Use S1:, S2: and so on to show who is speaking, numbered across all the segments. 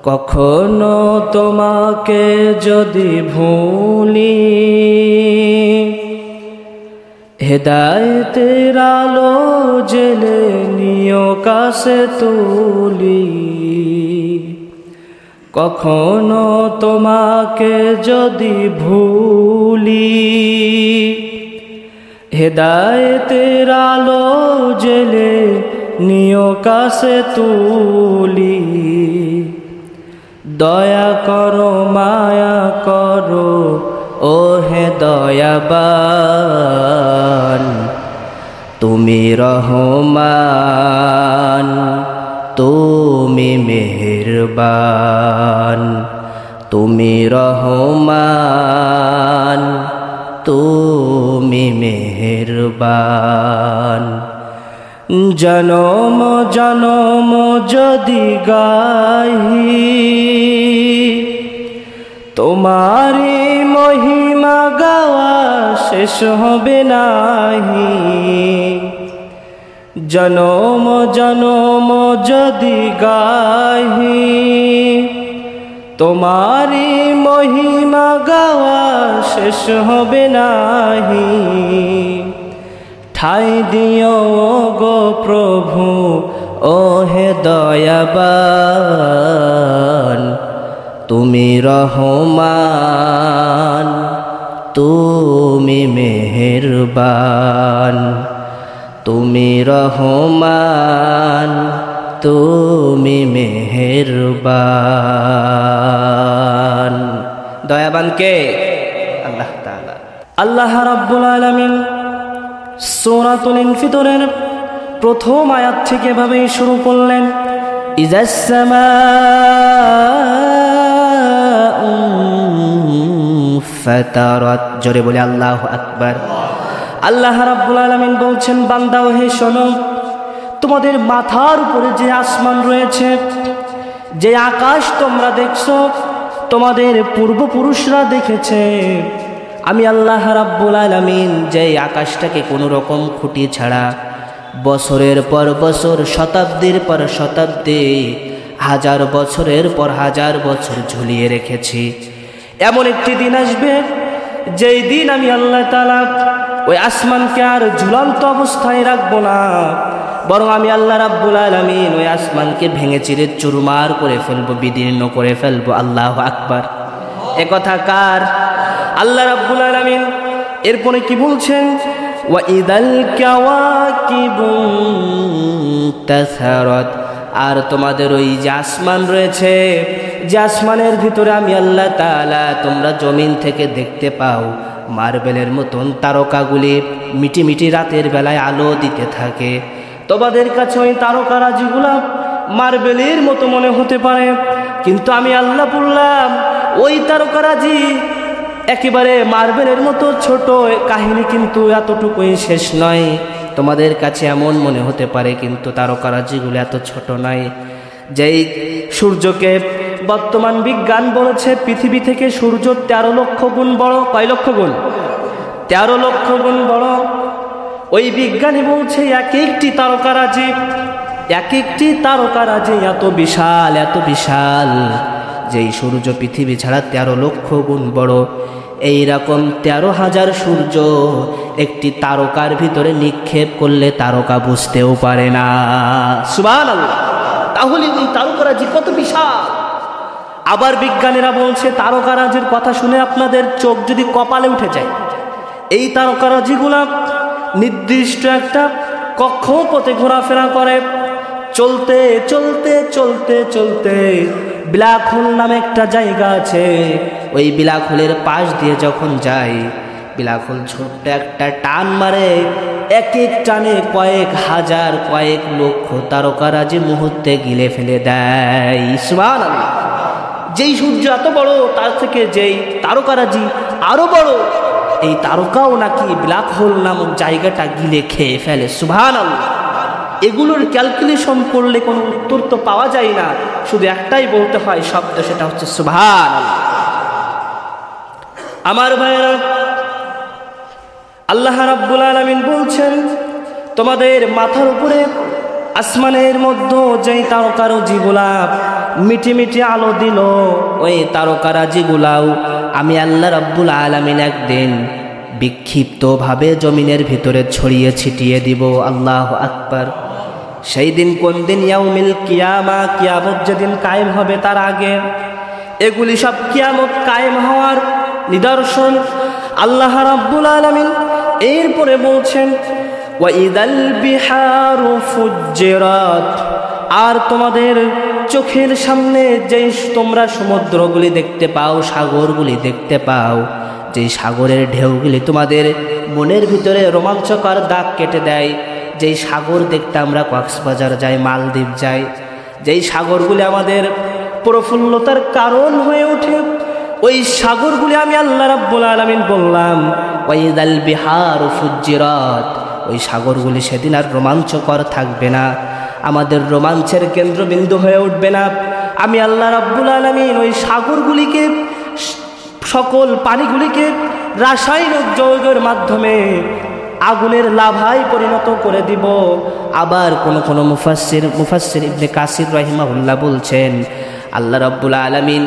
S1: কখনো তোমাকে যদি ভুলি, হেদায়েতের আলো জেলে নিও কাছে তুলি। কখনো তোমাকে যদি ভুলি, হেদায়েতের আলো জেলে নিও কাছে তুলি। দয়া করো মায়া করো ও হে দয়াবান, তুমি রহমান তুমি মেহেরবান। তুমি রহমান তুমি মেহেরবান। জনম জনম যদি গাহি, তোমারি মহিমা গাওয়া শেষ হবে নাহি। জনম জনম যদি গাহি, তোমারি মহিমা গাওয়া শেষ হবে নাহি। ঠাই দিও গো প্রভু ও হে দয়াবান, তুমি রহমান তুমি মেহেরবান। তুমি রহমান তুমি মেহেরবান। দয়াবান কে? আল্লাহ তাআলা। আল্লাহ রাব্বুল আলামিন সূরাতুল ইনফিতরের প্রথম আয়াত থেকে এভাবেই শুরু করলেন, ইজাস সামাউ ফাতারাত। জোরে বলে আল্লাহু আকবার। আল্লাহ রাব্বুল আলামিন বলছেন, বান্দা হে শোনো, তোমাদের মাথার উপরে যে আসমান রয়েছে, যে আকাশ তোমরা দেখছো, তোমাদের পূর্বপুরুষরা দেখেছে। আমি আল্লাহ রাব্বুল আলামিন যে আকাশটাকে কোনো রকম খুঁটি ছাড়া বছরের পর বছর, শতাব্দীর পর শতাব্দী, হাজার বছরের পর হাজার বছর ঝুলিয়ে রেখেছি। এমন একটি দিন আসবে যেই দিন আমি আল্লাহ তাআলা ওই আসমানকে আর ঝুলন্ত অবস্থায় রাখবো না, বরং আমি আল্লাহ রাব্বুল আলামিন ওই আসমানকে ভেঙে চিরে চুরমার করে ফেলবো, বিদীর্ণ করে ফেলবো। আল্লাহু আকবার। এ কথা কার? আল্লাহ রাব্বুল আলামিন এরপরে কি বলছেন, ওয়া ইদাল কাওয়াকিবু তাসারাত। আর তোমাদের ওই যে আসমান রয়েছে, যে আসমানের ভিতরে আমি আল্লাহ তাআলা তোমরা জমিন থেকে দেখতে পাও মার্বেলের মতন তারকাগুলি মিটি মিটি রাতের বেলায় আলো দিতে থাকে। তোমাদের কাছে ওই তারকারাজিগুলা মার্বেলের মতো মনে হতে পারে, কিন্তু আমি আল্লাহ বললাম ওই তারকারাজি একেবারে মার্বেলের মতো ছোট। কাহিনী কিন্তু এতটুকুই শেষ নয়। তোমাদের কাছে এমন মনে হতে পারে, কিন্তু তারকারাজিগুলো এত ছোট নয়। যেই সূর্যকে বর্তমান বিজ্ঞান বলেছে পৃথিবী থেকে সূর্য 13 লক্ষ গুণ বড়। কয় লক্ষ গুণ? 13 লক্ষ গুণ বড়। ওই বিজ্ঞানী বলছে এক একটি তারকারাজি এত বিশাল, এত বিশাল, যেই সূর্য পৃথিবী ছাড়া 13 লক্ষ গুণ বড়। এইরকম 13,000 সূর্য একটি তারকার ভিতরে নিক্ষেপ করলে তারকা বুঝতেও পারে না। সুবহানাল্লাহ। তাহলে ওই তারকারাজি কত বিশাল। আবার বিজ্ঞানীরা বলছে তারকারাজির কথা শুনে আপনাদের চোখ যদি কপালে উঠে যায়। এই তারকারাজিগুলা নির্দিষ্ট একটা কক্ষপথে ঘোরাফেরা করে। চলতে চলতে চলতে চলতে ব্ল্যাক হোল নামে একটা জায়গা আছে। ওই ব্ল্যাক হোলের পাশ দিয়ে যখন যায়, ব্ল্যাক হোল ছোট্ট একটা টান মারে, এক এক টানে কয়েক হাজার কয়েক লক্ষ তারকারাজি মুহূর্তে গিলে ফেলে দেয়। সুবহানাল্লাহ। যেই সূর্য এত বড়, তার থেকে যেই তারকারাজি আরো বড়, এই তারকাও নাকি ব্ল্যাক হোল নামক জায়গাটা গিলে খেয়ে ফেলে। সুবহানাল্লাহ। এগুলোর ক্যালকুলেশন করলে কোনো উত্তর তো পাওয়া যায় না, শুধু একটাই বলতে হয় শব্দ, সেটা হচ্ছে সুবহানাল্লাহ। আমার ভাইরা, আল্লাহ রাব্বুল আলামিন বলছেন তোমাদের মাথার উপরে আসমানের মধ্যে যেই তারকারাজিগুলা মিটি মিটি আলো দিল, ওই তারকারাজিগুলাও আমি আল্লাহ রাব্বুল আলামিন একদিন বিক্ষিপ্তভাবে জমিনের ভিতরে ছড়িয়ে ছিটিয়ে দিব। আল্লাহু আকবার। সেই দিন কোন দিন? ইয়াউমিল কিয়ামা, কিয়ামত যেদিন কায়েম হবে তার আগে। এগুলি সব কিয়ামত কায়েম হওয়ার নিদর্শন। আল্লাহ রাব্বুল আলামিন এরপরে বলছেন ওয়াইদাল বিহারু ফুজ্জিরাত, আর তোমাদের চোখের সামনে যেই তোমরা সমুদ্রগুলি দেখতে পাও, সাগরগুলি দেখতে পাও, যেই সাগরের ঢেউগুলি তোমাদের মনের ভিতরে রোমাঞ্চকর দাগ কেটে দেয়, যেই সাগর দেখতে আমরা কক্সবাজার যাই, মালদ্বীপ যাই, যেই সাগরগুলি আমাদের প্রফুল্লতার কারণ হয়ে ওঠে, ওই সাগরগুলি আমি আল্লাহ রাব্বুল আলামিন বললাম ওয়াইদাল বিহারু ফুজ্জিরাত, ওই সাগরগুলি সেদিন আর রোমাঞ্চকর থাকবে না, আমাদের রোমাঞ্চের কেন্দ্রবিন্দু হয়ে উঠবে না। আমি আল্লাহ রাব্বুল আলামিন ওই সাগরগুলিকে, সকল পানিগুলিকে রাসায়নিক যৌগের মাধ্যমে আগুনের লাভায় পরিণত করে দিব। আবার কোন মুফাসসির ইবনে কাসির রাহিমাহুল্লাহ বলছেন আল্লাহ রাব্বুল আলামিন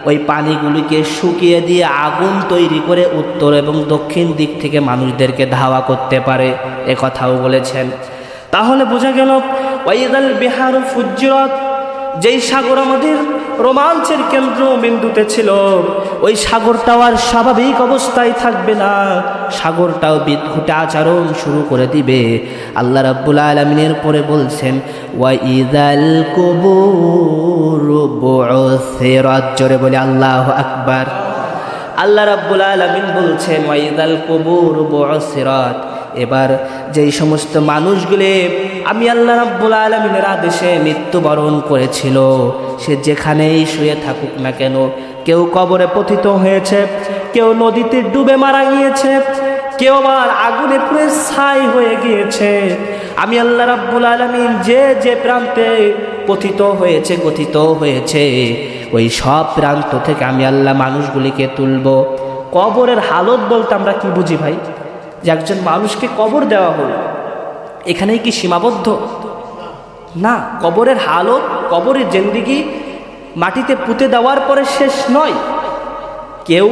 S1: ওই পানিগুলিকে শুকিয়ে দিয়ে আগুন তৈরি করে উত্তর এবং দক্ষিণ দিক থেকে মানুষদেরকে ধাওয়া করতে পারে, এ কথাও বলেছেন। তাহলে বোঝা গেল ওয়াইদাল বিহারু ফুজ্জিরাত, যেই সাগর আমাদের রোমাঞ্চের কেন্দ্রবিন্দুতে ছিল, ওই সাগরটাও আর স্বাভাবিক অবস্থায় থাকবে না, সাগরটাও বিদঘুটে আচরণ শুরু করে দিবে। আল্লাহ রাব্বুল আলামিনের পরে বলছেন ওয়াইদাল কুবুরু বু'সিরাত, জোরে বলে আল্লাহু আকবার। আল্লাহ রাব্বুল আলামিন বলছেন ওয়াইদাল কুবুরু বু'সিরাত, এবার যেই সমস্ত মানুষগুলি আমি আল্লাহ রাব্বুল আলামিনের আদেশে মৃত্যুবরণ করেছিল, সে যেখানেই শুয়ে থাকুক না কেন, কেউ কবরে পতিত হয়েছে, কেউ নদীতে ডুবে মারা গিয়েছে, কেউ আবার আগুনে পুড়ে ছাই হয়ে গিয়েছে, আমি আল্লাহ রাব্বুল আলামিন যে যে প্রান্তে পতিত হয়েছে, গতিত হয়েছে, ওই সব প্রান্ত থেকে আমি আল্লাহ মানুষগুলিকে তুলব। কবরের হালত বলতে আমরা কি বুঝি ভাই? যে একজন মানুষকে কবর দেওয়া হল, এখানেই কি সীমাবদ্ধ? না, কবরের হালত, কবরের জিন্দেগি মাটিতে পুঁতে দেওয়ার পরে শেষ নয়। কেউ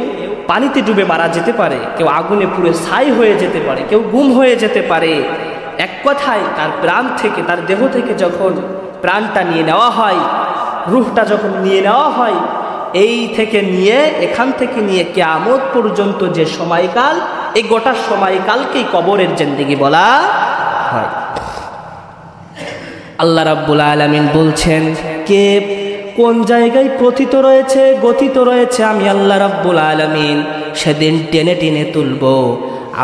S1: পানিতে ডুবে মারা যেতে পারে, কেউ আগুনে পুড়ে ছাই হয়ে যেতে পারে, কেউ গুম হয়ে যেতে পারে। এক কথায় তার প্রাণ থেকে, তার দেহ থেকে যখন প্রাণটা নিয়ে নেওয়া হয়, রূহটা যখন নিয়ে নেওয়া হয়, এই থেকে নিয়ে, এখান থেকে নিয়ে কিয়ামত পর্যন্ত যে সময়কাল, এই গোটা সময়কালকেই কবরের জিন্দেগি বলা হয়। আল্লাহ রাব্বুল আলামিন বলছেন কে কোন জায়গায় পতিত রয়েছে, গতিত রয়েছে, আমি আল্লাহ রাব্বুল আলামিন সেদিন টেনে টেনে তুলব।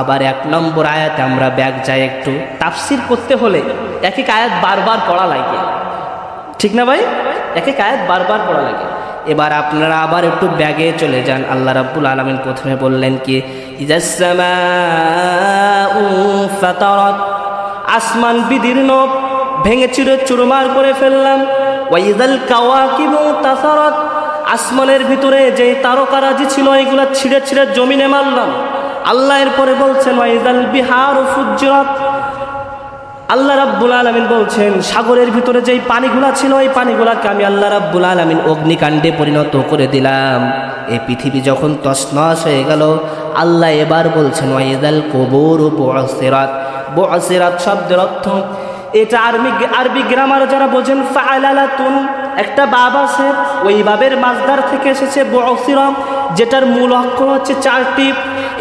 S1: আবার 1 নম্বর আয়াতে আমরা ব্যাক যাই, একটু তাফসীর করতে হলে এক এক আয়াত বারবার পড়া লাগে, ঠিক না ভাই? এক এক আয়াত বারবার পড়া লাগে। এবার আপনারা আবার একটু ব্যাগে চলে যান। আল্লাহ রাব্বুল আলামিন প্রথমে বললেন কি ইজাস সামাউ ফাতারাত, আসমান বিদীর্ণ, ভেঙে চুরে চুরমার করে ফেললাম। ওয়াইদাল কাওয়াকিবু তাসারাত, আসমানের ভিতরে যে তারকারাজি ছিল এগুলা ছিঁড়ে ছিঁড়ে জমিনে মারলাম। আল্লাহ এর পরে বলছেন ওয়াইদাল বিহারু ফুজ্জিরাত, আল্লাহ রাব্বুল আলামিন বলছেন সাগরের ভিতরে যেই পানিগুলা ছিল, এই পানিগুলাকে আমি আল্লাহ রাব্বুল আলামিন অগ্নিকাণ্ডে পরিণত করে দিলাম। এই পৃথিবী যখন তছনছ হয়ে গেল, আল্লাহ এবার বলছেন ওয়াইদাল কুবুরু বু'সিরাত। বু'সিরাত শব্দের অর্থ, এটা আরবি গ্রামার যারা বোঝেন, ফাআলালাতুন একটা বাব আছে, ওই বাবের মাজদার থেকে এসেছে বু'সিরা, যেটার মূল অক্ষর হচ্ছে 4টি।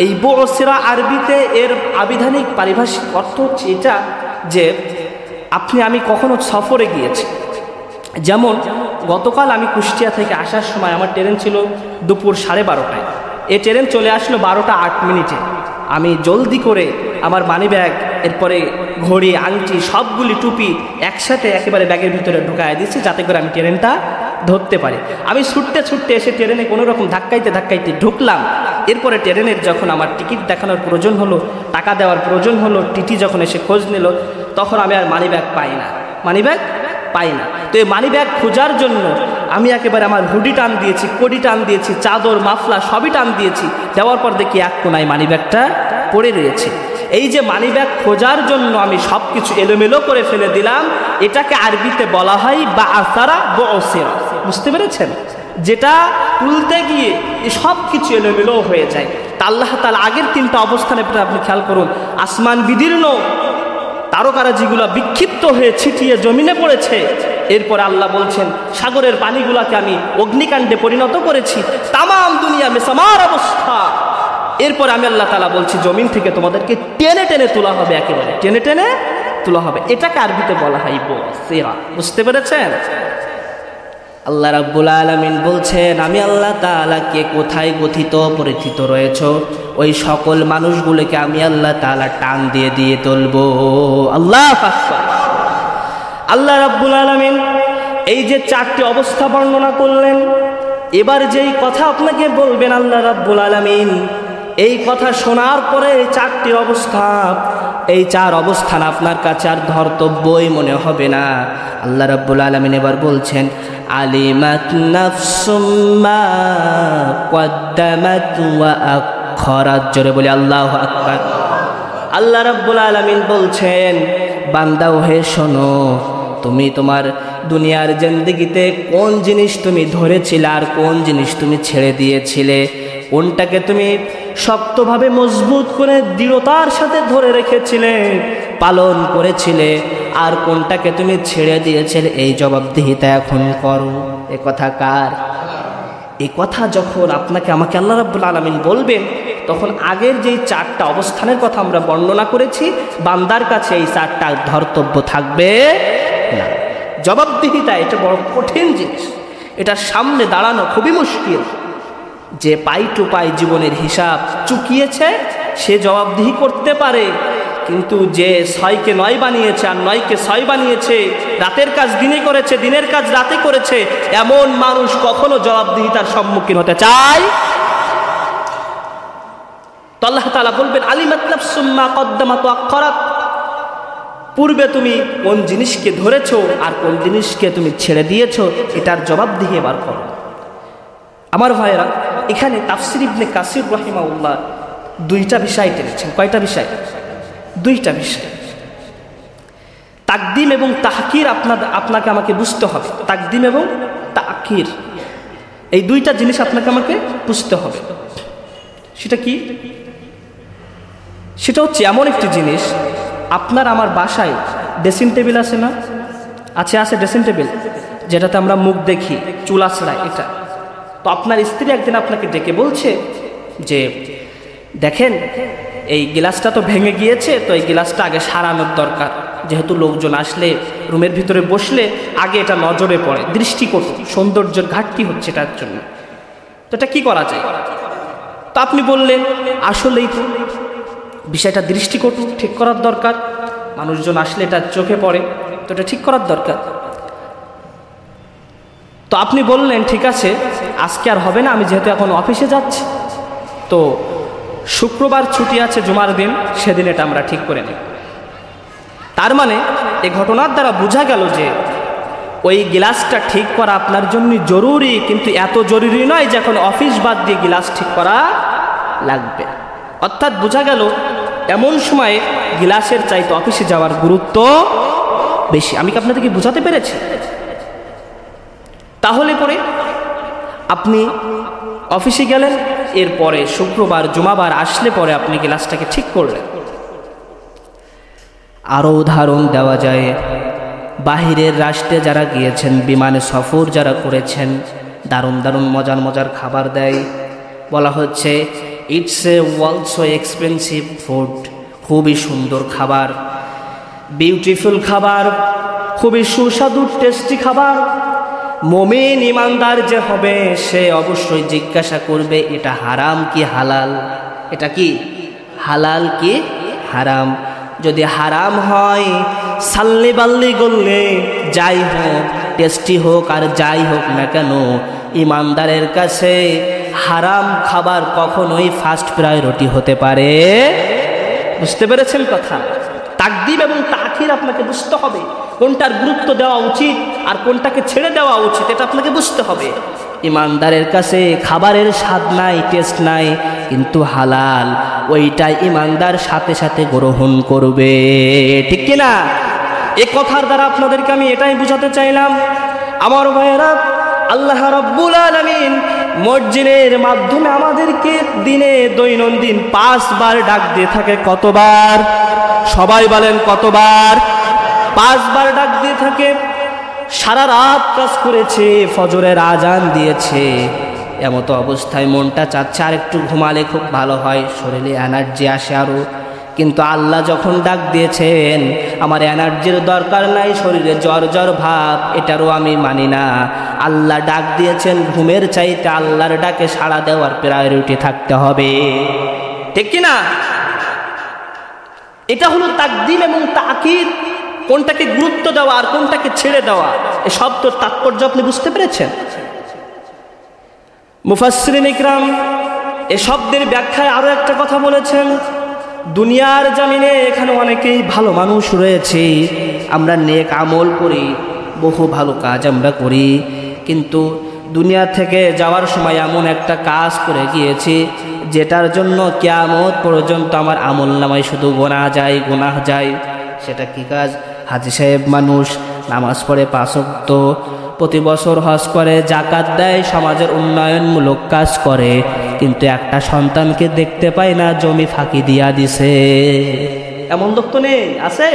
S1: এই বু'সিরা আরবিতে এর আবিধানিক পারিভাষিক অর্থ হচ্ছে এটা যে আমি কখনো সফরে গিয়েছি, যেমন গতকাল আমি কুষ্টিয়া থেকে আসার সময় আমার ট্রেন ছিল দুপুর 12:30টায়, এই ট্রেন চলে আসলো 12টা 8 মিনিটে। আমি জলদি করে আমার মানি ব্যাগ, এরপরে ঘড়ি, আংটি, সবগুলি টুপি একসাথে একেবারে ব্যাগের ভিতরে ঢুকায় দিচ্ছি, যাতে করে আমি ট্রেনটা ধরতে পারি। আমি ছুটতে ছুটতে এসে ট্রেনে কোনো রকম ধাক্কাইতে ঢুকলাম। এরপরে ট্রেনের যখন আমার টিকিট দেখানোর প্রয়োজন হলো, টাকা দেওয়ার প্রয়োজন হলো, টিটি যখন এসে খোঁজ নিল, তখন আমি আর মানি ব্যাগ পাই না। তো এই মানি ব্যাগ খোঁজার জন্য আমি একেবারে আমার হুডি টান দিয়েছি, কোডি টান দিয়েছি, চাদর, মাফলা সবই টান দিয়েছি। দেওয়ার পর দেখি এক কোনায় মানি ব্যাগটা পড়ে রয়েছে। এই যে মানি ব্যাগ খোঁজার জন্য আমি সব কিছু এলোমেলো করে ফেলে দিলাম, এটাকে আরবিতে বলা হয় বাআসারা বু'সিরা। বুঝতে পেরেছেন? যেটা তুলতে গিয়ে সব কিছু এলোমেলো হয়ে যায়। তা আল্লাহ তাআলা আগের তিনটা অবস্থানে আপনি খেয়াল করুন, আসমান বিদীর্ণ, তারকারা যেগুলো বিক্ষিপ্ত হয়ে ছিটিয়ে জমিনে পড়েছে, এরপরে আল্লাহ বলছেন সাগরের পানিগুলাকে আমি অগ্নিকাণ্ডে পরিণত করেছি, তামাম দুনিয়া মেসামার অবস্থা। এরপর আমি আল্লাহ তাআলা বলছি জমিন থেকে তোমাদেরকে টেনে টেনে তোলা হবে, একেবারে টেনে টেনে তোলা হবে। এটাকে আরবিতে বলা হয় বসিরা। বুঝতে পেরেছেন? আল্লাহ রাব্বুল আলামিন বলছেন আমি আল্লাহ তাআলা কে কোথায় গঠিত পরিচিত রয়েছে ওই সকল মানুষগুলোকে আমি আল্লাহ তাআলা টান দিয়ে দিয়ে তুলবো। আল্লাহু আকবার। আল্লাহ রাব্বুল আলামিন এই যে চারটি অবস্থা বর্ণনা করলেন, এবার যেই কথা আপনাকে বলবেন আল্লাহ রাব্বুল আলামিন, এই কথা শোনার পরে এই চারটি অবস্থা, এই চার অবস্থান আপনার কাছে আর ধর্তব্যই মনে হবে না। আল্লাহ রাব্বুল আলামিন এবার বলছেন আলিমাত নাফসুম মা কদ্দামাত ওয়া আখখারাত। জোরে বলি আল্লাহু আকবার। আল্লাহ রাব্বুল আলামিন বলছেন বান্দাও হে শোনো, তুমি তোমার দুনিয়ার জিন্দেগিতে কোন জিনিস তুমি ধরেছিলে আর কোন জিনিস তুমি ছেড়ে দিয়েছিলে, কোনটাকে তুমি শক্তভাবে মজবুত করে দৃঢ়তার সাথে ধরে রেখেছিলে, পালন করেছিলে, আর কোনটাকে তুমি ছেড়ে দিয়েছিলে, এই জবাবদিহিতা এখন করো। এ কথা কার? এই কথা যখন আপনাকে আমাকে আল্লাহ রাব্বুল আলামিন বলবেন, তখন আগের যেই চারটা অবস্থানের কথা আমরা বর্ণনা করেছি, বান্দার কাছে এই চারটা ধর্তব্য থাকবে না। জবাবদিহিতা এটা বড় কঠিন জিনিস, এটার সামনে দাঁড়ানো খুবই মুশকিল। যে পাই টু পাই জীবনের হিসাব চুকিয়েছে সে জবাবদিহি করতে পারে, কিন্তু যে 6কে 9 বানিয়েছে আর 9কে 6 বানিয়েছে, রাতের কাজ দিনে করেছে, দিনের কাজ রাতে করেছে, এমন মানুষ কখনো জবাবদিহিতার সম্মুখীন হতে চায়। তো আল্লাহ তাআলা বলবেন আলিমাত নাফসুম মা কদ্দামাত ওয়া আখখারাত, পূর্বে তুমি কোন জিনিসকে ধরেছো আর কোন জিনিসকে তুমি ছেড়ে দিয়েছো, এটার জবাবদিহি এবার করো। আমার ভাইয়েরা, এখানে তাফসীর ইবনে কাসির রাহিমাহুল্লাহ দুইটা বিষয় টেনেছেন। কয়টা বিষয়? দুইটা বিষয়। তাকদিম এবং তাহকির আপনাকে আমাকে বুঝতে হবে। তাকদিম এবং তাখির, এই দুইটা জিনিস আপনাকে আমাকে বুঝতে হবে। সেটা কি? সেটা হচ্ছে এমন একটি জিনিস, আপনার আমার বাসায় ড্রেসিং টেবিল আছে না? আছে ড্রেসিং টেবিল, যেটাতে আমরা মুখ দেখি, চুল আঁচড়াই, এটা। তো আপনার স্ত্রী একদিন আপনাকে ডেকে বলছে যে দেখেন এই গ্লাসটা তো ভেঙে গিয়েছে, তো এই গ্লাসটা আগে সারানোর দরকার, যেহেতু লোকজন আসলে রুমের ভিতরে বসলে আগে এটা নজরে পড়ে, দৃষ্টিকটু, সৌন্দর্যের ঘাটতি হচ্ছে এটার জন্য। তো এটা কি করা যায়? তো আপনি বললেন আসলেই তো বিষয়টা দৃষ্টিকটু, ঠিক করার দরকার, মানুষজন আসলে এটা চোখে পড়ে, তো এটা ঠিক করার দরকার। তো আপনি বললেন ঠিক আছে আজকে আর হবে না, আমি যেহেতু এখন অফিসে যাচ্ছি, তো শুক্রবার ছুটি আছে, জুমার দিন, সেদিন এটা আমরা ঠিক করে নিই। তার মানে এই ঘটনার দ্বারা বোঝা গেল যে ওই গ্লাসটা ঠিক করা আপনার জন্য জরুরি, কিন্তু এত জরুরি নয় যে এখন অফিস বাদ দিয়ে গ্লাস ঠিক করা লাগবে। অর্থাৎ বোঝা গেল এমন সময়ে গ্লাসের চাইতে অফিসে যাওয়ার গুরুত্ব বেশি। আমি কি আপনাদেরকে বোঝাতে পেরেছি? তাহলে পরে আপনি অফিসে গেলেন, এরপরে শুক্রবার জুমাবার আসলে পরে আপনি গ্লাসটাকে ঠিক করলেন। আরও উদাহরণ দেওয়া যায়, বাহিরের রাষ্ট্রে যারা গিয়েছেন, বিমানে সফর যারা করেছেন, দারুণ দারুণ মজার মজার খাবার দেয়, বলা হচ্ছে it's a also expensive food, খুবই সুন্দর খাবার, বিউটিফুল খাবার, খুবই সুস্বাদু টেস্টি খাবার। মুমিন ইমানদার যে হবে সে অবশ্যই জিজ্ঞাসা করবে এটা হারাম কি হালাল, এটা কি হালাল কি হারাম। যদি হারাম হয় সাল্লি বাল্লি গললে, যাই হোক, টেস্টি হোক আর যাই হোক না কেন, ইমানদারের কাছে হারাম খাবার কখনোই ফার্স্ট প্রায়োরিটি হতে পারে। বুঝতে পেরেছেন কথা? তাকদিম এবং তাখির আপনাকে বুঝতে হবে, কোনটার গুরুত্ব দেওয়া উচিত আর কোনটাকে ছেড়ে দেওয়া উচিত, এটা আপনাকে বুঝতে হবে। ইমানদারের কাছে খাবারের স্বাদ নাই, টেস্ট নাই, কিন্তু হালাল ওইটা ইমানদার সাথে সাথে গ্রহণ করবে, ঠিক কিনা? এ কথার দ্বারা আপনাদেরকে আমি এটাই বুঝাতে চাইলাম আমার ভাইয়েরা, আল্লাহ রাব্বুল আলামিন মসজিদের মাধ্যমে আমাদেরকে দিনে দৈনন্দিন 5 বার ডাক দিয়ে থাকে। কতবার? সবাই বলেন কতবার? 5 বার ডাক দিয়ে থাকে। সারা রাত কাজ করেছে, ফজরের আজান দিয়েছে, এমত অবস্থায় মনটা চাচ্ছে আর একটু ঘুমালে খুব ভালো হয়, শরীরে এনার্জি আসে আরো। কিন্তু আল্লাহ যখন ডাক দিয়েছেন, আমার এনার্জির দরকার নাই, শরীরে জ্বর জ্বর ভাব, এটারও আমি মানি না। আল্লাহ ডাক দিয়েছেন, ঘুমের চাইতে আল্লাহর ডাকে সাড়া দেওয়ার প্রায়োরিটি থাকতে হবে, ঠিক কিনা? এটা হলো তাকদিম এবং তাকিদ, কোনটাকে গুরুত্ব দেওয়া আর কোনটাকে ছেড়ে দেওয়া। এই শব্দের তাৎপর্য আপনি বুঝতে পেরেছেন? মুফাসসিরিন ইকরাম এই শব্দের ব্যাখ্যায় আরো একটা কথা বলেছেন। দুনিয়ার জমিনে এখানে অনেকেই ভালো মানুষ রয়েছে, আমরা নেক আমল করি, বহু ভালো কাজ আমরা করি, কিন্তু দুনিয়া থেকে যাওয়ার সময় এমন একটা কাজ করে গিয়েছি যেটার জন্য কিয়ামত পর্যন্ত আমার আমলনামায় শুধু গোনা যায়। সেটা কি কাজ? হাজী সাহেব মানুষ, নামাজ পড়ে 5 ওয়াক্ত, প্রতি বছর হজ করে, যাকাত দেয়, সমাজের উন্নয়নমূলক কাজ করে, কিন্তু একটা সন্তানকে দেখতে পায় না, জমি ফাঁকি দিয়া দিছে। এমন লোক তো নেই, আছে?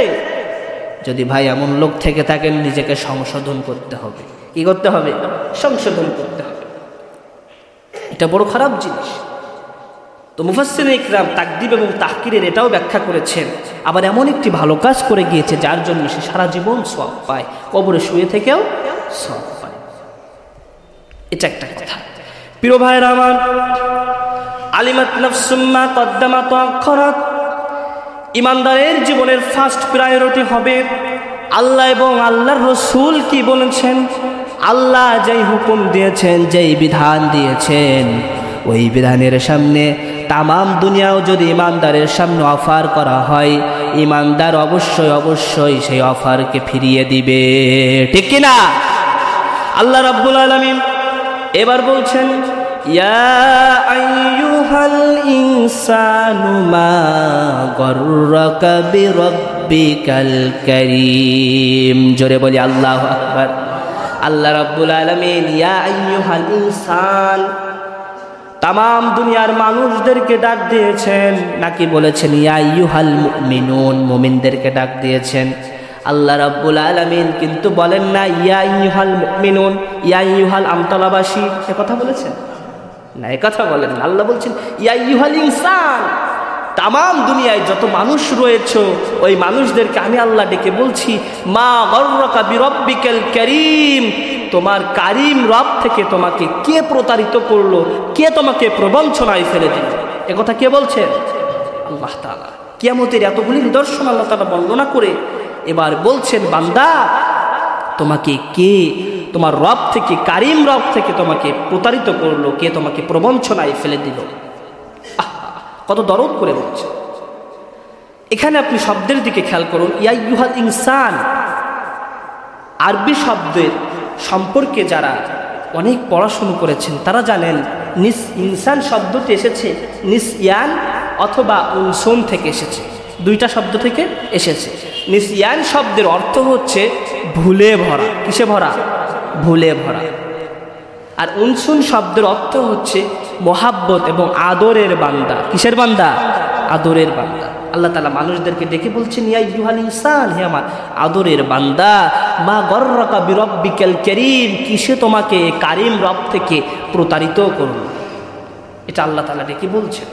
S1: যদি ভাই এমন লোক থেকে থাকেন, নিজেকে সংশোধন করতে হবে। কি করতে হবে? সংশোধন করতে হবে। এটা বড় খারাপ জিনিস। তো মুফাসসিরিন ইকরাম তাকদিব এবং তাহকিরের এটাও ব্যাখ্যা করেছেন, আবার এমন একটি ভালো কাজ করে গিয়েছে যার জন্য সে সারা জীবন সওয়াব পায়, কবরে শুয়ে থেকেও সওয়াব পায়। এটা একটা কথা। প্রিয় ভাইরা আমার, আলিমাত নাফসুম মা কদ্দামাত ওয়া আখখারাত, ইমানদারের জীবনের ফার্স্ট প্রায়োরিটি হবে আল্লাহ এবং আল্লাহর রাসূল কি বলেছেন। আল্লাহ যেই হুকুম দিয়েছেন, যেই বিধান দিয়েছেন, ওই বিধানের সামনে তামাম দুনিয়াও যদি ইমানদারের সামনে অফার করা হয়, ইমানদার অবশ্যই সেই অফারকে ফিরিয়ে দিবে, ঠিক কিনা? আল্লাহ রাব্বুল আলামিন এবার বলছেন, ইয়া আইয়ুহাল ইনসানু মা গররাকা বিরাব্বিকাল কারীম। জোরে বলি আল্লাহু আকবার। আল্লাহ রাব্বুল আলামিন ইয়া আইয়ুহাল ইনসান, তামাম দুনিয়ার মানুষদেরকে ডাক দিয়েছেন, নাকি বলেছেন ইয়া আইয়ুহাল মুমিনুন, মুমিনদেরকে ডাক দিয়েছেন? আল্লাহ রাব্বুল আলামিন কিন্তু বলেন না ইয়া আইয়ুহাল মুমিনুন, ইয়া আইয়ুহাল আমতলাবাসী, এ কথা বলেছেন না, এ কথা বলেন না। আল্লাহ বলছেন ইয়া আইয়ুহাল ইনসান, তামাম দুনিয়ায় যত মানুষ রয়েছে ওই মানুষদেরকে আমি আল্লাহ ডেকে বলছি, মা গররাকা বিরাব্বিকাল কারীম, তোমার কারীম রব থেকে তোমাকে কে প্রতারিত করলো, কে তোমাকে প্রবঞ্চনায় ফেলে দিল? এ কথা কে বলছেন? আল্লাহ তাআলা। কিয়ামতের এতগুলি নিদর্শন আল্লাহ তাআলা বর্ণনা করে এবার বলছেন, বান্দা তোমাকে কে, তোমার রব থেকে, কারীম রব থেকে তোমাকে প্রতারিত করলো, কে তোমাকে প্রবঞ্চনায় ফেলে দিল? কত দরদ করে বলছে। এখানে আপনি শব্দের দিকে খেয়াল করুন, ইয়া আইয়ুহাল ইনসান, আরবি শব্দের সম্পর্কে যারা অনেক পড়াশুনো করেছেন তারা জানেন ইনসান শব্দটি এসেছে নিসয়ান অথবা উনসুন থেকে এসেছে, দুইটা শব্দ থেকে এসেছে। নিসয়ান শব্দের অর্থ হচ্ছে ভুলে ভরা। কিসে ভরা? ভুলে ভরা। আর উনসুন শব্দের অর্থ হচ্ছে মোহাব্বত এবং আদরের বান্দা। কিসের বান্দা? আদরের বান্দা। আল্লাহ তাআলা মানুষদেরকে ডেকে বলছেন, ইয়া আইয়ুহাল ইনসান, হে আমার আদরের বান্দা, মা গররাকা বিরাব্বিকাল কারীম, কিসে তোমাকে কারীম রব থেকে প্রতারিত করল? এটা আল্লাহ তাআলা ডেকে বলছেন।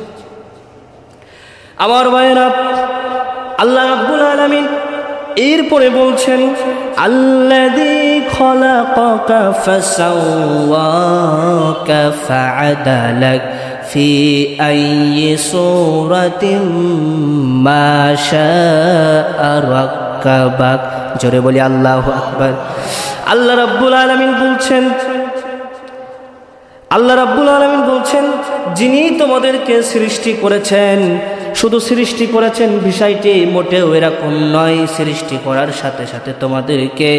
S1: আমার ভাইরা, আল্লাহ রাব্বুল আলামিন এরপরে বলছেন, আল্লাযী খলাকাকা ফাসাওয়াকা ফাআদালাক ফি আইয়ি সূরাতিন মা শাআ রাক্কাবাক। জোরে বলি আল্লাহু আকবার। আল্লাহ রাব্বুল আলামিন বলছেন, যিনি তোমাদেরকে সৃষ্টি করেছেন, শুধু সৃষ্টি করেছেন বিষয়টি মোটেও এরকম নয়, সৃষ্টি করার সাথে সাথে তোমাদেরকে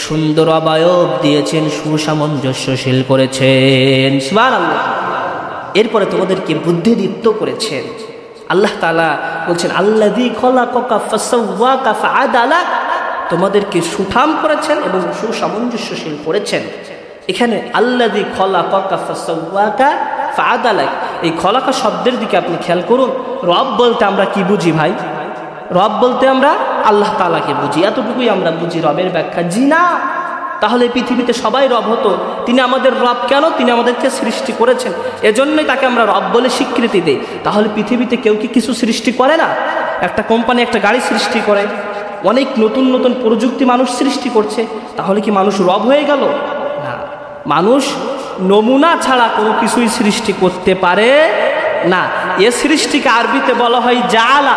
S1: সুন্দর অবয়ব দিয়েছেন, সুসামঞ্জস্যশীল করেছেন, সুবহানাল্লাহ। এরপরে তোমাদেরকে বুদ্ধিদীপ্ত করেছেন। আল্লাহ তাআলা বলছেন, আল্লাযী খলাকাকা ফাসাওয়াকা ফাআদালাক, তোমাদেরকে সুঠাম করেছেন এবং সুসামঞ্জস্যশীল করেছেন। এখানে আল্লাযী খলাকাকা ফাসাওয়াকা ফাআদালাক, এই খলাকা শব্দের দিকে আপনি খেয়াল করুন। রব বলতে আমরা কি বুঝি ভাই? রব বলতে আমরা আল্লাহ তাআলাকে বুঝি, এতটুকুই আমরা বুঝি রবের ব্যাখ্যা। জি না, তাহলে পৃথিবীতে সবাই রব হতো। তিনি আমাদের রব কেন? তিনি আমাদেরকে সৃষ্টি করেছেন, এজন্যই তাকে আমরা রব বলে স্বীকৃতি দেই। তাহলে পৃথিবীতে কেউ কি কিছু সৃষ্টি করে না? একটা কোম্পানি একটা গাড়ি সৃষ্টি করে, অনেক নতুন নতুন প্রযুক্তি মানুষ সৃষ্টি করছে, তাহলে কি মানুষ রব হয়ে গেল? না, মানুষ নমুনা ছাড়া কোনো কিছুই সৃষ্টি করতে পারে না। এ সৃষ্টিকে আরবিতে বলা হয় জাআলা।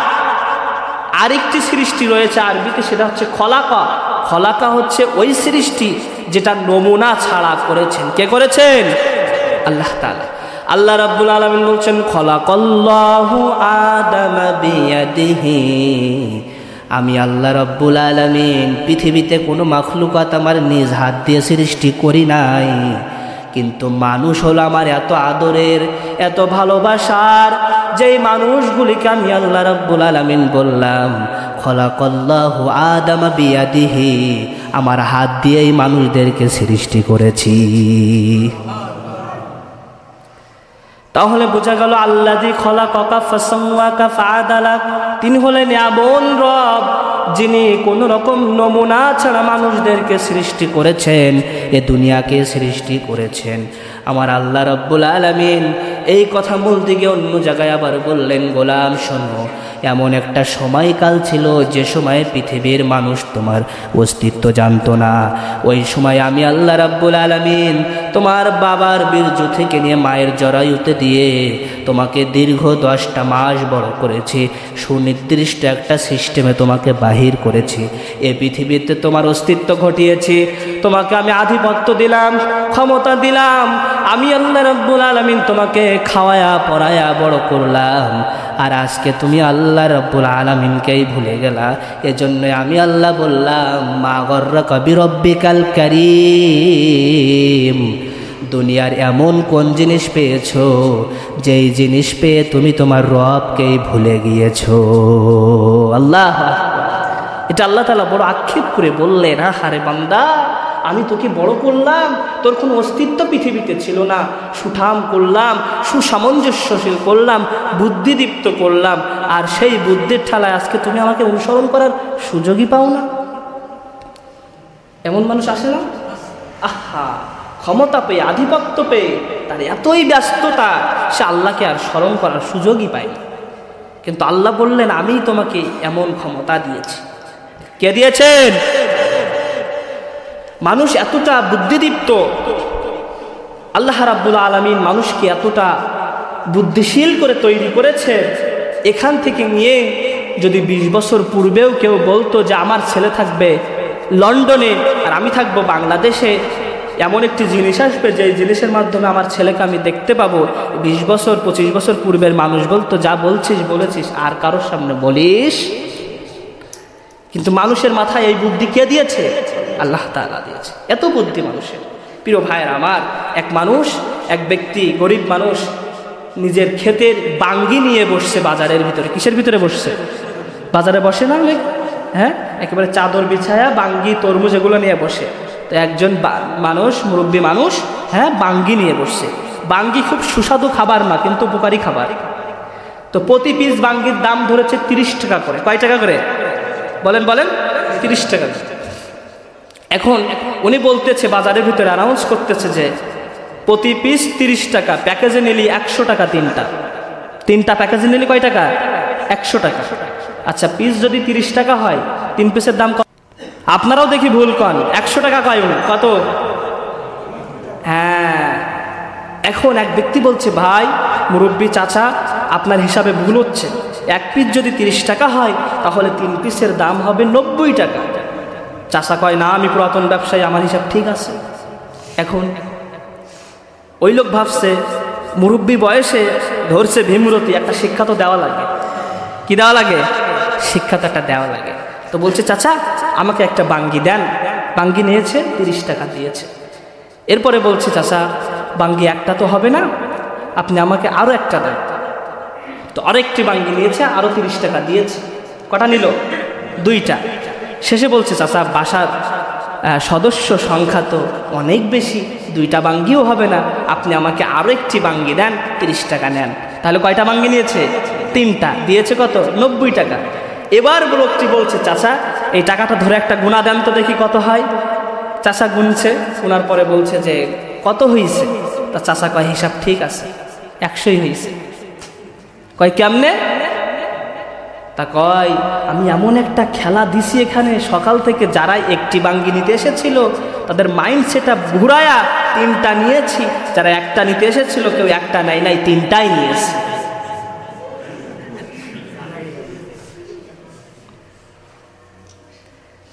S1: আরেকটি সৃষ্টি রয়েছে আরবিতে, সেটা হচ্ছে খলাকা। খলাকা হচ্ছে ওই সৃষ্টি যেটা নমুনা ছাড়া করেছেন। কে করেছেন? আল্লাহ তাআলা। আল্লাহ রাব্বুল আলামিন বলছেন খলাকাল্লাহু আদামা বিয়াদিহি, আমি আল্লাহ রাব্বুল আলামিন পৃথিবীতে কোনো মাখলুকাত আমার নিজ হাত দিয়ে সৃষ্টি করি নাই, কিন্তু মানুষ হলো আমার এত আদরের, এত ভালোবাসার, যেই মানুষগুলিকে আমি আল্লাহ রাব্বুল আলামিন বললাম খলাকাল্লাহু আদামা বিয়াদিহি, আমার হাত দিয়ে এই মানুষদেরকে সৃষ্টি করেছি। তাহলে বোঝা গেল আল্লাযী খলাকাকা ফাসাওয়াকা ফাআদালাক, তিনি হলেন এমন রব যিনি কোন রকম নমুনা ছাড়া মানুষদেরকে সৃষ্টি করেছেন, এ দুনিয়াকে সৃষ্টি করেছেন। আমার আল্লাহ রাব্বুল আলামিন এই কথা বলতে গিয়ে অন্য জায়গায় আবার বললেন গোলাম শোনো, এমন একটা সময়কাল ছিল যে সময়ে পৃথিবীর মানুষ তোমার অস্তিত্ব জানতো না। ওই সময় আমি আল্লাহ রাব্বুল আলামিন তোমার বাবার বীর্য থেকে নিয়ে মায়ের জরায়ুতে দিয়ে তোমাকে দীর্ঘ 10টা মাস বড় করেছি, সুনির্দিষ্ট একটা সিস্টেমে তোমাকে বাহির করেছি, এ পৃথিবীতে তোমার অস্তিত্ব ঘটিয়েছি, তোমাকে আমি আধিপত্য দিলাম, ক্ষমতা দিলাম, আমি আল্লাহ রাব্বুল আলামিন তোমাকে খাওয়ায়া পড়ায়া বড় করলাম। আর আজকে তুমি আল্লাহ রাব্বুল আলামিনকেই ভুলে গেলা। এজন্য আমি আল্লাহ বললাম মা গররাকা বিরব্বিকাল কারীম, দুনিয়ার এমন কোন জিনিস পেয়েছো যেই জিনিস পেয়ে তুমি তোমার রবকেই ভুলে গিয়েছো। আল্লাহ, এটা আল্লাহ তাআলা বড় আক্ষেপ করে বললেন, আরে বান্দা, আমি তোকে বড় করলাম, তোর কোনো অস্তিত্ব পৃথিবীতে ছিল না, সুঠাম করলাম, সুসামঞ্জস্যশীল করলাম, বুদ্ধিদীপ্ত করলাম, আর সেই বুদ্ধির ঠালায় আজকে তুমি আমাকে অনুসরণ করার সুযোগই পাও না। এমন মানুষ আসে না? আহা, ক্ষমতা পেয়ে, আধিপত্য পেয়ে তার এতই ব্যস্ততা, সে আল্লাহকে আর স্মরণ করার সুযোগই পায় না। কিন্তু আল্লাহ বললেন আমি তোমাকে এমন ক্ষমতা দিয়েছি। কে দিয়েছেন? মানুষ এতটা বুদ্ধিদীপ্ত, আল্লাহ রাব্বুল আলামিন মানুষকে এতটা বুদ্ধিশীল করে তৈরি করেছে। এখান থেকে নিয়ে যদি 20 বছর পূর্বেও কেউ বলতো যে আমার ছেলে থাকবে লন্ডনে আর আমি থাকবো বাংলাদেশে, এমন একটি জিনিস আসবে যে জিনিসের মাধ্যমে আমার ছেলেকে আমি দেখতে পাবো, 20 বছর 25 বছর পূর্বের মানুষ বলতো যা বলছিস বলেছিস, আর কারোর সামনে বলিস। কিন্তু মানুষের মাথায় এই বুদ্ধি কে দিয়েছে? আল্লাহ তাআলা দিয়েছে। এত বুদ্ধি মানুষের। প্রিয় ভাইয়ের আমার, এক মানুষ, এক ব্যক্তি, গরিব মানুষ, নিজের ক্ষেতের বাঙ্গি নিয়ে বসছে বাজারের ভিতরে। কিসের ভিতরে বসছে? বাজারে বসে না অনেক, হ্যাঁ, একেবারে চাদর বিছায়া বাঙ্গি, তরমুজ এগুলো নিয়ে বসে। তো একজন মানুষ, মুরব্বী মানুষ, হ্যাঁ, বাঙ্গি নিয়ে বসছে। বাঙ্গি খুব সুস্বাদু খাবার না, কিন্তু উপকারী খাবার। তো প্রতি পিস বাঙ্গির দাম ধরেছে 30 টাকা করে। কয় টাকা করে? বলেন বলেন, 30 টাকা। এখন উনি বলতেছে, বাজারের ভিতরে অ্যানাউন্স করতেছে যে প্রতি পিস 30 টাকা, প্যাকেজে নিলি 100 টাকা। তিনটা প্যাকেজে নিলি কয় টাকা? 100 টাকা। আচ্ছা, পিস যদি 30 টাকা হয়, 3 পিসের দাম কত? আপনারাও দেখি ভুল কন, 100 টাকা কয় উনি? কত? হ্যাঁ। এখন এক ব্যক্তি বলছে, ভাই মুরব্বী চাচা, আপনার হিসাবে ভুল হচ্ছে। এক পিস যদি 30 টাকা হয় তাহলে 3 পিসের দাম হবে 90 টাকা। চাচা কয়, না আমি পুরাতন ব্যবসায়ী, আমার হিসাব ঠিক আছে। এখন ওই লোক ভাবছে মুরব্বী বয়সে ধরছে ভীমরতি, একটা শিক্ষা তো দেওয়া লাগে। কি দেওয়া লাগে? শিক্ষা তো একটা দেওয়া লাগে। তো বলছে, চাচা আমাকে একটা বাঙ্গি দেন। বাঙ্গি নিয়েছে, 30 টাকা দিয়েছে। এরপরে বলছে, চাচা বাঙ্গি একটা তো হবে না, আপনি আমাকে আরো একটা দেন। তো আরেকটি বাঙ্গি নিয়েছে, আরো 30 টাকা দিয়েছে। কটা নিল? 2টা। শেষে বলছে, চাচা বাসার সদস্য সংখ্যা তো অনেক বেশি, 2টা বাঙ্গিও হবে না, আপনি আমাকে আরও একটি বাঙ্গি দেন, 30 টাকা নেন। তাহলে কয়টা বাঙ্গি নিয়েছে? 3টা। দিয়েছে কত? 90 টাকা। এবার লোকটি বলছে, চাচা এই টাকাটা ধরে একটা গুণা দেন তো দেখি কত হয়। চাচা গুনছে, গুনার পরে বলছে যে কত হয়েছে? তা চাচা কয় হিসাব ঠিক আছে, 100ই হয়েছে। কয় কেমনে? তা কয় আমি এমন একটা খেলা দিছি এখানে, সকাল থেকে যারা একটি বাঙ্গি নিতে এসেছিল তাদের মাইন্ডসেটটা ঘুরায়া 3টা নিয়েছি, যারা একটা নিতে এসেছিল কেউ একটা নাই, 3টাই নিয়েছে।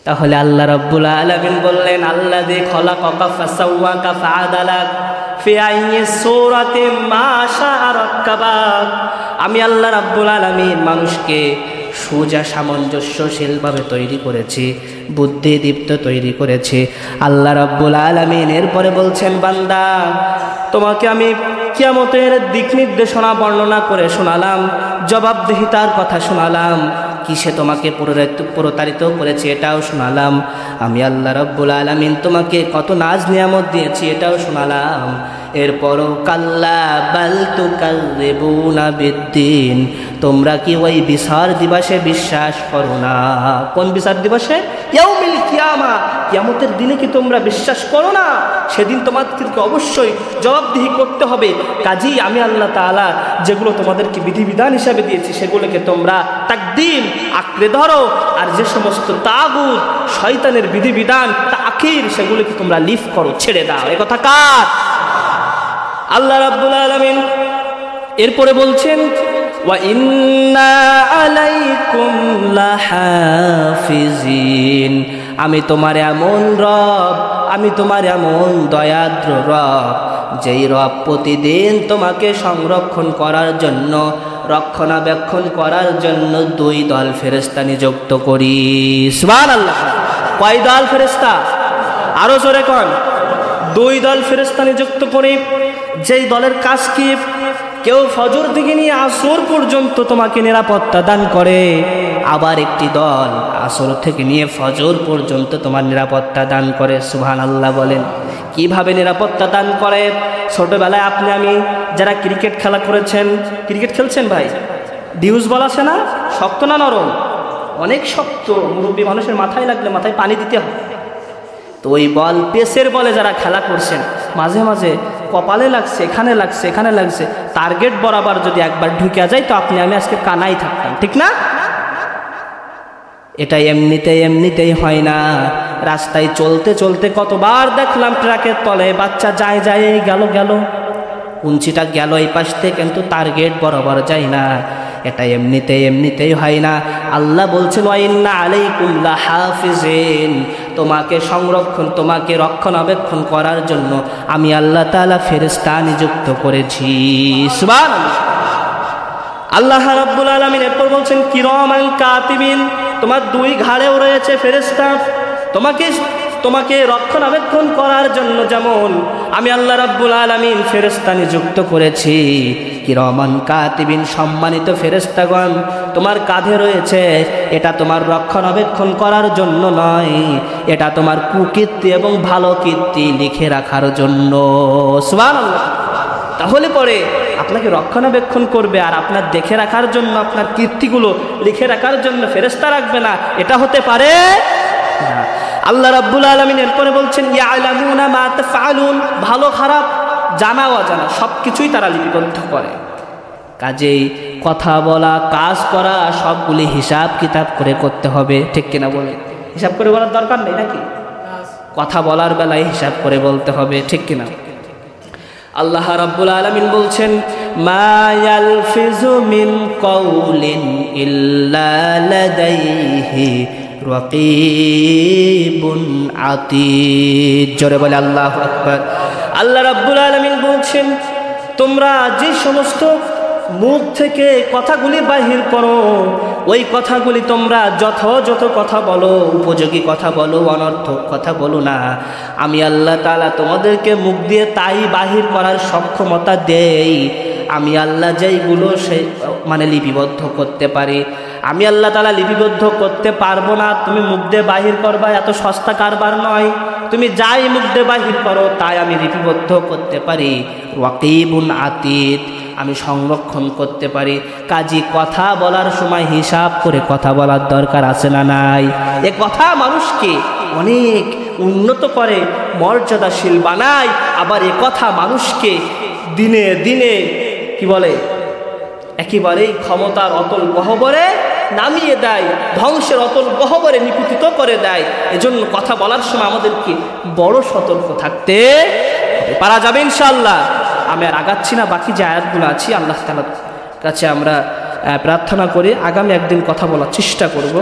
S1: তাহলে আল্লাহ রাব্বুল আলামিন বললেন, আল্লাযী খালাকাকা ফাসাওয়াকা ফাআদালাক ফি আইয়ি সূরাতিন মা শাআ রাক্কাবাক। আমি আল্লাহ রাব্বুল আলামিন মানুষকে সোজা সামঞ্জস্যশীলভাবে তৈরি করেছি, বুদ্ধিদীপ্ত তৈরি করেছি আল্লাহ রাব্বুল আলামিন। এরপরে বলছেন, বান্দা তোমাকে আমি কিয়ামতের দিক নির্দেশনা বর্ণনা করে শোনালাম, জবাবদিহিতার কথা শোনালাম, কিসে তোমাকে প্রতারিত করেছে এটাও শোনালাম। আমি আল্লাহ রাব্বুল আলামিন তোমাকে কত নাজ নিয়ামত দিয়েছি এটাও শোনালাম। এরপরও কাল্লা বাল তুকাযযিবুনা বিদ্দিন, তোমরা কি ওই বিচার দিবসে বিশ্বাস করো না? কোন বিচার দিবসে? ইয়াউমিল কিয়ামা, কিয়ামতের দিনে কি তোমরা বিশ্বাস করো না? সেদিন তোমাদেরকে অবশ্যই জবাবদিহি করতে হবে। কাজেই আমি আল্লাহ তাআলা যেগুলো তোমাদেরকে বিধিবিধান হিসাবে দিয়েছি সেগুলোকে তোমরা তাকদীম আঁকড়ে ধরো, আর যে সমস্ত তাগুত শয়তানের বিধিবিধান তাখির সেগুলোকে তোমরা লিফ করো, ছেড়ে দাও। এ কথা কার? আল্লাহ রাব্বুল আলামিন। এরপরে বলছেন, ওয়া ইন্না আলাইকুম লাহাফিজিন, আমি তোমার এমন রব, আমি তোমার এমন দয়াদ্র রব, যেই রব প্রতিদিন তোমাকে সংরক্ষণ করার জন্য, রক্ষণাবেক্ষণ করার জন্য 2 দল ফেরেশতা নিযুক্ত করি। সুবহানাল্লাহ। কয় দল ফেরেশতা? আরো জোরে কোন? 2 দল ফেরেশতা নিযুক্ত করি, যেই দলের কাজ কি? কেউ ফজর থেকে নিয়ে আসর পর্যন্ত তোমাকে নিরাপত্তা দান করে, আবার একটি দল আসর থেকে নিয়ে ফজর পর্যন্ত তোমার নিরাপত্তা দান করে। সুবহানাল্লাহ বলেন। কিভাবে নিরাপত্তা দান করে? ছোটবেলায় আপনি আমি যারা ক্রিকেট খেলা করেছেন, ক্রিকেট খেলছেন ভাই, ডিউজ বল আছে না? শক্ত না নরম? অনেক শক্ত, মুরব্বী মানুষের মাথায় লাগলে মাথায় পানি দিতে হয়। তো ওই বল, পেসের বলে যারা খেলা করছেন, মাঝে মাঝে কপালে লাগছে, এখানে লাগছে, এখানে লাগছে, টার্গেট বরাবর যদি একবার ঢুকে যায় তো আপনি আমি আজকে কানাই থাকতাম, ঠিক না? এটা এমনিতেই হয় না। রাস্তায় চলতে চলতে কতবার দেখলাম ট্রাকের তলে বাচ্চা যায় গেল, কুঞ্চিটা গেল এই পাশ থেকে, কিন্তু টার্গেট বরাবর যায় না। এটা এমনিতেই হয় না। আল্লাহ বলছেন, ওয়া ইন্না আলাইকুম লাহাফিজিন, তোমাকে সংরক্ষণ, তোমাকে রক্ষণাবেক্ষণ করার জন্য আমি আল্লাহ তাআলা ফেরেশতা নিযুক্ত করেছি। সুবহানাল্লাহ। আল্লাহ রাব্বুল আলামিন এরপর বলছেন, কিরামান কাতিবিন, তোমার 2 ঘাড়েও রয়েছে ফেরেশতা, তোমাকে রক্ষণাবেক্ষণ করার জন্য যেমন আমি আল্লাহ রাব্বুল আলামিন ফেরেশতা নিযুক্ত করেছি, কিরামান কাতিবিন, সম্মানিত ফেরেশতাগণ তোমার কাঁধে রয়েছে। এটা তোমার রক্ষণাবেক্ষণ করার জন্য নয়, এটা তোমার কুকীর্তি এবং ভালো কীর্তি লিখে রাখার জন্য। সুবহানাল্লাহ। তাহলে পরে আপনাকে রক্ষণাবেক্ষণ করবে আর আপনার দেখে রাখার জন্য, আপনার কীর্তিগুলো লিখে রাখার জন্য ফেরেশতা রাখবে না, এটা হতে পারে না। আল্লাহ রাব্বুল আলামিন এরপরে বলছেন, ইয়ালামুনা মা তাফআলুন, ভালো খারাপ জানা অজানা সবকিছুই তারা লিপিবদ্ধ করে। কাজেই কথা বলা, কাজ করা সবগুলি হিসাব কিতাব করে করতে হবে, ঠিক কিনা বলে? হিসাব করে বলার দরকার নেই নাকি? কথা বলার বেলায় হিসাব করে বলতে হবে, ঠিক কিনা? আল্লাহ রাব্বুল আলামিন বলছেন, মা ইয়ালফিজু মিন কাউলিন ইল্লা লাদাইহি রাকিবুন আতীদ। জোরে বলে আল্লাহু আকবার। আল্লাহ রাব্বুল আলামিন বলছেন, তোমরা যে সমস্ত মুখ থেকে কথাগুলি বাহির করো, ওই কথাগুলি তোমরা যথাযথ কথা বলো, উপযোগী কথা বলো, অনর্থক কথা বলো না। আমি আল্লাহ তাআলা তোমাদেরকে মুখ দিয়ে তাই বাহির করার সক্ষমতা দেই। আমি আল্লাহ যেইগুলো লিপিবদ্ধ করতে পারি, আমি আল্লাহ তাআলা লিপিবদ্ধ করতে পারবো না, তুমি মুখ দিয়ে বাহির করবা, এত সস্তা কারবার নয়। তুমি যাই মুখ দিয়ে বাহির করো তাই আমি লিপিবদ্ধ করতে পারি। রাকিবুন আতীদ, আমি সংরক্ষণ করতে পারি। কাজী কথা বলার সময় হিসাব করে কথা বলার দরকার আছে না নাই? এ কথা মানুষকে অনেক উন্নত করে, মর্যাদাশীল বানায়। আবার এ কথা মানুষকে দিনে দিনে কি বলে, একেবারেই ক্ষমতার অতল গহ্বরে নামিয়ে দেয়, ধ্বংসের অতল গহ্বরে নিপতিত করে দেয়। এজন্য কথা বলার সময় আমাদেরকে বড় সতর্ক থাকতে পারা যাবে ইনশাআল্লাহ। আমি আর আগাচ্ছি না, বাকি যে আয়াতগুলো আছে আল্লাহ তাআলার কাছে আমরা প্রার্থনা করে আগামী একদিন কথা বলার চেষ্টা করব।